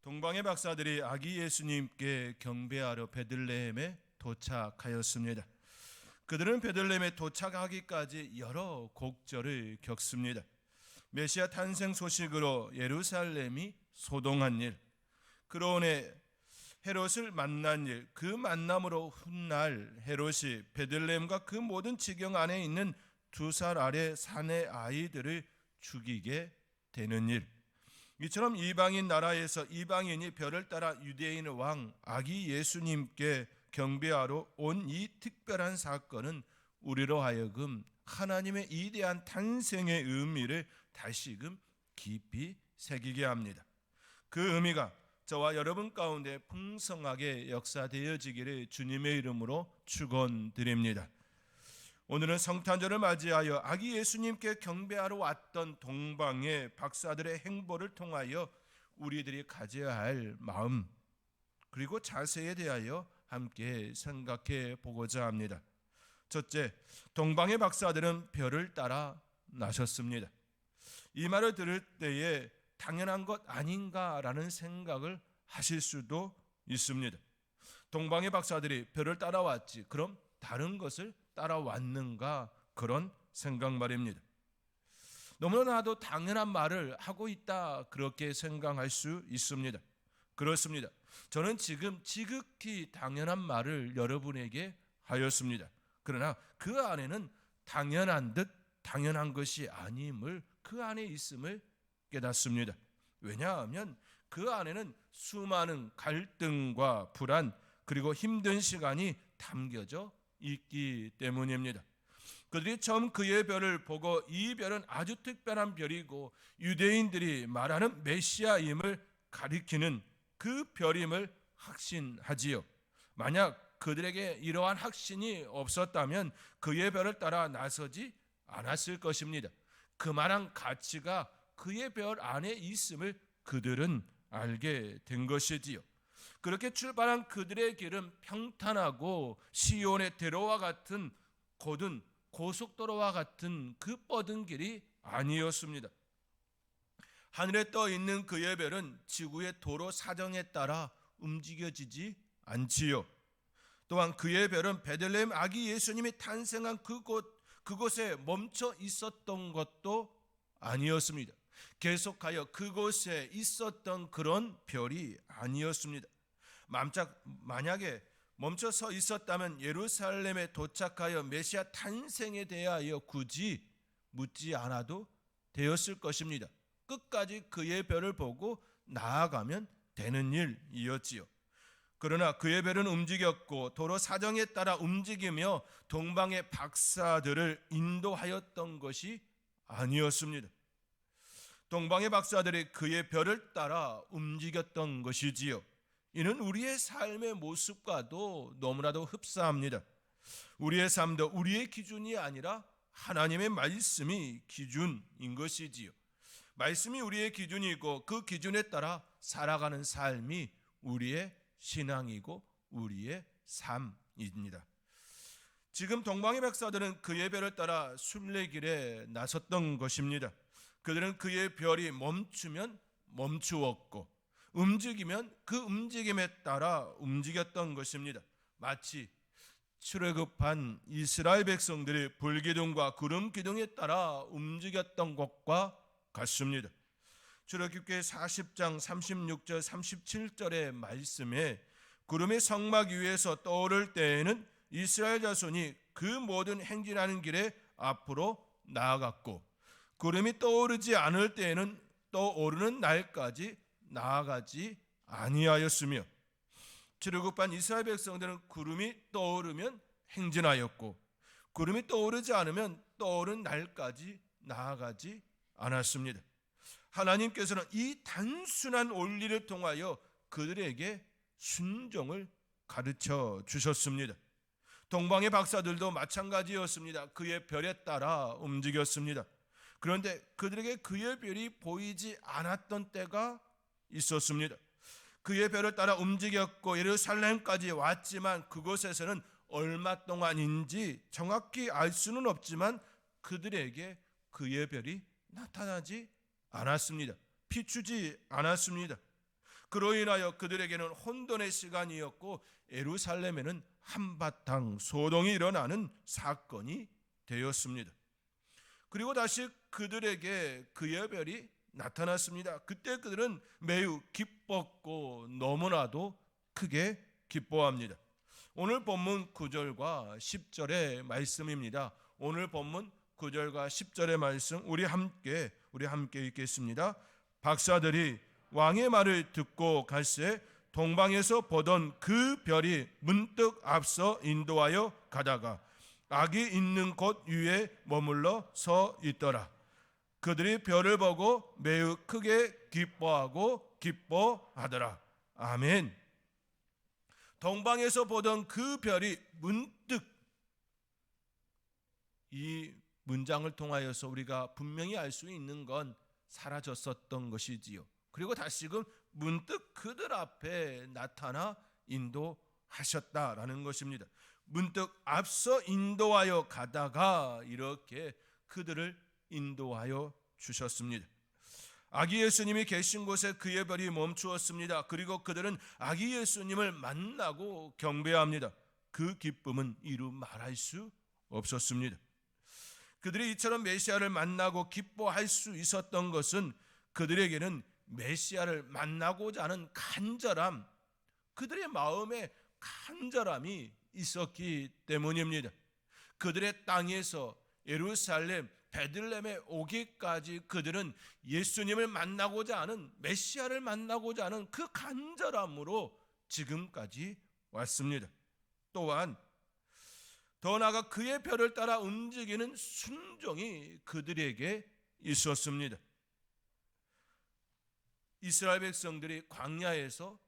동방의 박사들이 아기 예수님께 경배하러 베들레헴에 도착하였습니다. 그들은 베들레헴에 도착하기까지 여러 곡절을 겪습니다. 메시아 탄생 소식으로 예루살렘이 소동한 일, 그러온에 헤롯을 만난 일, 그 만남으로 훗날 헤롯이 베들레헴과 그 모든 지경 안에 있는 2살 아래 사내 아이들을 죽이게 되는 일, 이처럼 이방인 나라에서 이방인이 별을 따라 유대인 왕 아기 예수님께 경배하러 온 이 특별한 사건은 우리로 하여금 하나님의 이대한 탄생의 의미를 다시금 깊이 새기게 합니다. 그 의미가 저와 여러분 가운데 풍성하게 역사되어지기를 주님의 이름으로 축원드립니다. 오늘은 성탄절을 맞이하여 아기 예수님께 경배하러 왔던 동방의 박사들의 행보를 통하여 우리들이 가져야 할 마음 그리고 자세에 대하여 함께 생각해 보고자 합니다. 첫째, 동방의 박사들은 별을 따라 나섰습니다. 이 말을 들을 때에 당연한 것 아닌가라는 생각을 하실 수도 있습니다. 동방의 박사들이 별을 따라왔지 그럼 다른 것을 따라왔는가, 그런 생각 말입니다. 너무나도 당연한 말을 하고 있다, 그렇게 생각할 수 있습니다. 그렇습니다. 저는 지금 지극히 당연한 말을 여러분에게 하였습니다. 그러나 그 안에는 당연한 듯 당연한 것이 아님을, 그 안에 있음을 깨닫습니다. 왜냐하면 그 안에는 수많은 갈등과 불안 그리고 힘든 시간이 담겨져 있기 때문입니다. 그들이 처음 그의 별을 보고 이 별은 아주 특별한 별이고 유대인들이 말하는 메시아임을 가리키는 그 별임을 확신하지요. 만약 그들에게 이러한 확신이 없었다면 그의 별을 따라 나서지 않았을 것입니다. 그만한 가치가 그의 별 안에 있음을 그들은 알게 된 것이지요. 그렇게 출발한 그들의 길은 평탄하고 시온의 대로와 같은 곧은 고속도로와 같은 그 뻗은 길이 아니었습니다. 하늘에 떠 있는 그의 별은 지구의 도로 사정에 따라 움직여지지 않지요. 또한 그의 별은 베들레헴 아기 예수님이 탄생한 그곳에 멈춰 있었던 것도 아니었습니다. 계속하여 그곳에 있었던 그런 별이 아니었습니다. 만약에 멈춰 서 있었다면 예루살렘에 도착하여 메시아 탄생에 대하여 굳이 묻지 않아도 되었을 것입니다. 끝까지 그의 별을 보고 나아가면 되는 일이었지요. 그러나 그의 별은 움직였고 도로 사정에 따라 움직이며 동방의 박사들을 인도하였던 것이 아니었습니다. 동방의 박사들이 그의 별을 따라 움직였던 것이지요. 이는 우리의 삶의 모습과도 너무나도 흡사합니다. 우리의 삶도 우리의 기준이 아니라 하나님의 말씀이 기준인 것이지요. 말씀이 우리의 기준이고 그 기준에 따라 살아가는 삶이 우리의 신앙이고 우리의 삶입니다. 지금 동방의 박사들은 그의 별을 따라 순례길에 나섰던 것입니다. 그들은 그의 별이 멈추면 멈추었고 움직이면 그 움직임에 따라 움직였던 것입니다. 마치 출애굽한 이스라엘 백성들이 불기둥과 구름 기둥에 따라 움직였던 것과 같습니다. 출애굽기 40장 36절 37절의 말씀에 구름이 성막 위에서 떠오를 때에는 이스라엘 자손이 그 모든 행진하는 길에 앞으로 나아갔고 구름이 떠오르지 않을 때에는 떠오르는 날까지 나아가지 아니하였으며, 출애굽한 이스라엘 백성들은 구름이 떠오르면 행진하였고 구름이 떠오르지 않으면 떠오른 날까지 나아가지 않았습니다. 하나님께서는 이 단순한 원리를 통하여 그들에게 순종을 가르쳐 주셨습니다. 동방의 박사들도 마찬가지였습니다. 그의 별에 따라 움직였습니다. 그런데 그들에게 그의 별이 보이지 않았던 때가 있었습니다. 그의 별을 따라 움직였고 예루살렘까지 왔지만 그곳에서는 얼마 동안인지 정확히 알 수는 없지만 그들에게 그의 별이 나타나지 않았습니다. 비추지 않았습니다. 그로 인하여 그들에게는 혼돈의 시간이었고 예루살렘에는 한바탕 소동이 일어나는 사건이 되었습니다. 그리고 다시 그들에게 그의 별이 나타났습니다. 그때 그들은 매우 기뻤고 너무나도 크게 기뻐합니다. 오늘 본문 9절과 10절의 말씀입니다. 오늘 본문 9절과 10절의 말씀 우리 함께 읽겠습니다. 박사들이 왕의 말을 듣고 갈새 동방에서 보던 그 별이 문득 앞서 인도하여 가다가 악이 있는 곳 위에 머물러 서 있더라. 그들이 별을 보고 매우 크게 기뻐하더라. 아멘. 동방에서 보던 그 별이 문득, 이 문장을 통하여서 우리가 분명히 알 수 있는 건 사라졌었던 것이지요. 그리고 다시금 문득 그들 앞에 나타나 인도하셨다라는 것입니다. 문득 앞서 인도하여 가다가 이렇게 그들을 인도하여 주셨습니다. 아기 예수님이 계신 곳에 그의 별이 멈추었습니다. 그리고 그들은 아기 예수님을 만나고 경배합니다. 그 기쁨은 이루 말할 수 없었습니다. 그들이 이처럼 메시아를 만나고 기뻐할 수 있었던 것은 그들에게는 메시아를 만나고자 하는 간절함, 그들의 마음에 간절함이 있었기 때문입니다. 그들의 땅에서 예루살렘, 베들레헴에 오기까지 그들은 예수님을 만나고자 하는, 메시아를 만나고자 하는 그 간절함으로 지금까지 왔습니다. 또한 더 나아가 그의 별을 따라 움직이는 순종이 그들에게 있었습니다. 이스라엘 백성들이 광야에서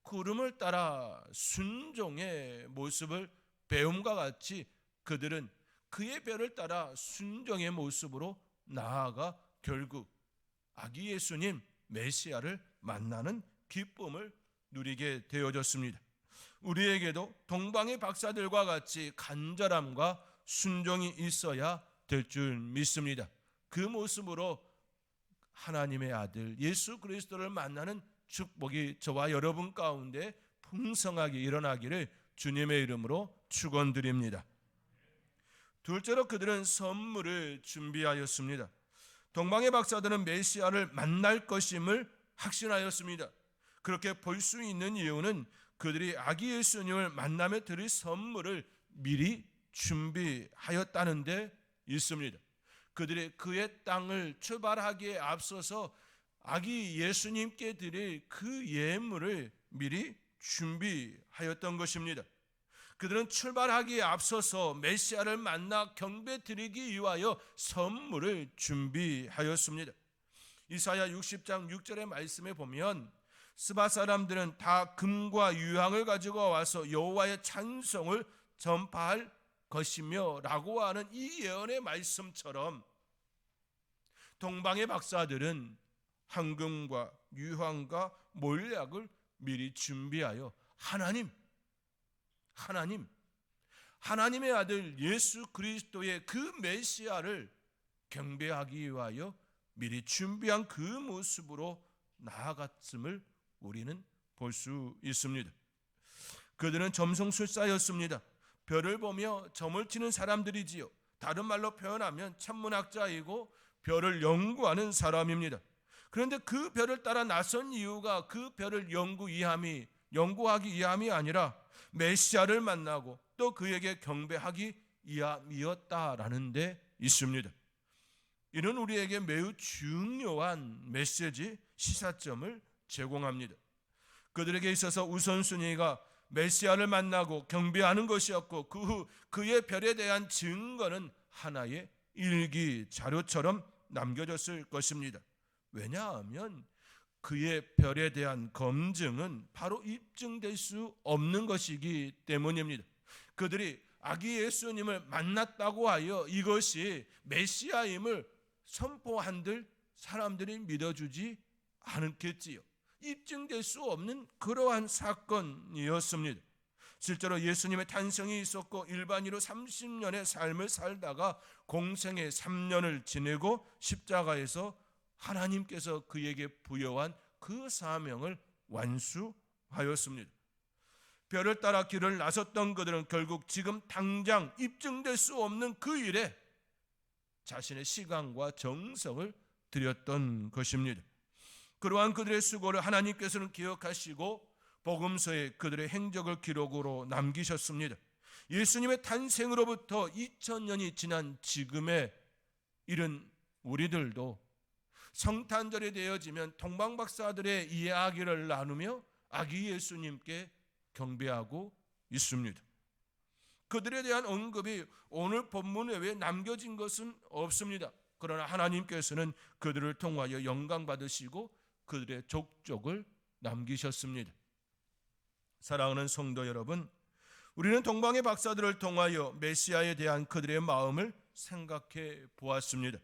구름을 따라 순종의 모습을 배움과 같이 그들은 그의 별을 따라 순종의 모습으로 나아가 결국 아기 예수님 메시아를 만나는 기쁨을 누리게 되어졌습니다. 우리에게도 동방의 박사들과 같이 간절함과 순종이 있어야 될 줄 믿습니다. 그 모습으로 하나님의 아들 예수 그리스도를 만나는 축복이 저와 여러분 가운데 풍성하게 일어나기를 주님의 이름으로 축원드립니다. 둘째로 그들은 선물을 준비하였습니다. 동방의 박사들은 메시아를 만날 것임을 확신하였습니다. 그렇게 볼 수 있는 이유는 그들이 아기 예수님을 만나며 드릴 선물을 미리 준비하였다는 데 있습니다. 그들이 그의 땅을 출발하기에 앞서서 아기 예수님께 드릴 그 예물을 미리 준비하였던 것입니다. 그들은 출발하기에 앞서서 메시아를 만나 경배 드리기 위하여 선물을 준비하였습니다. 이사야 60장 6절의 말씀에 보면 스바 사람들은 다 금과 유황을 가지고 와서 여호와의 찬송을 전파할 것이며 라고 하는 이 예언의 말씀처럼 동방의 박사들은 황금과 유황과 몰약을 미리 준비하여 하나님의 아들 예수 그리스도의 그 메시아를 경배하기 위하여 미리 준비한 그 모습으로 나아갔음을 우리는 볼 수 있습니다. 그들은 점성술사였습니다. 별을 보며 점을 치는 사람들이지요. 다른 말로 표현하면 천문학자이고 별을 연구하는 사람입니다. 그런데 그 별을 따라 나선 이유가 그 별을 연구하기 위함이 아니라 메시아를 만나고 또 그에게 경배하기 위함이었다라는 데 있습니다. 이는 우리에게 매우 중요한 메시지, 시사점을 제공합니다. 그들에게 있어서 우선순위가 메시아를 만나고 경배하는 것이었고 그 후 그의 별에 대한 증거는 하나의 일기 자료처럼 남겨졌을 것입니다. 왜냐하면 그의 별에 대한 검증은 바로 입증될 수 없는 것이기 때문입니다. 그들이 아기 예수님을 만났다고 하여 이것이 메시아임을 선포한들 사람들이 믿어주지 않겠지요. 입증될 수 없는 그러한 사건이었습니다. 실제로 예수님의 탄생이 있었고 일반인으로 30년의 삶을 살다가 공생의 3년을 지내고 십자가에서 하나님께서 그에게 부여한 그 사명을 완수하였습니다. 별을 따라 길을 나섰던 그들은 결국 지금 당장 입증될 수 없는 그 일에 자신의 시간과 정성을 들였던 것입니다. 그러한 그들의 수고를 하나님께서는 기억하시고 복음서에 그들의 행적을 기록으로 남기셨습니다. 예수님의 탄생으로부터 2000년이 지난 지금에 이른 우리들도 성탄절이 되어지면 동방박사들의 이야기를 나누며 아기 예수님께 경배하고 있습니다. 그들에 대한 언급이 오늘 본문 외에 남겨진 것은 없습니다. 그러나 하나님께서는 그들을 통하여 영광 받으시고 그들의 족적을 남기셨습니다. 사랑하는 성도 여러분, 우리는 동방의 박사들을 통하여 메시아에 대한 그들의 마음을 생각해 보았습니다.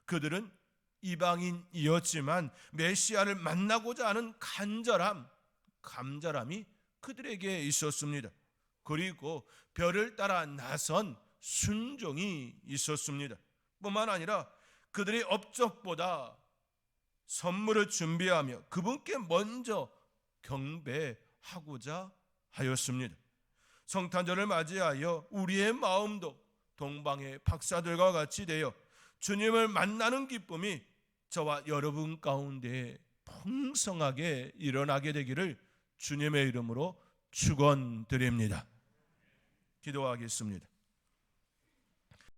그들은 이방인이었지만 메시아를 만나고자 하는 간절함이 그들에게 있었습니다. 그리고 별을 따라 나선 순종이 있었습니다. 뿐만 아니라 그들의 업적보다 선물을 준비하며 그분께 먼저 경배하고자 하였습니다. 성탄절을 맞이하여 우리의 마음도 동방의 박사들과 같이 되어 주님을 만나는 기쁨이 저와 여러분 가운데 풍성하게 일어나게 되기를 주님의 이름으로 축원드립니다. 기도하겠습니다.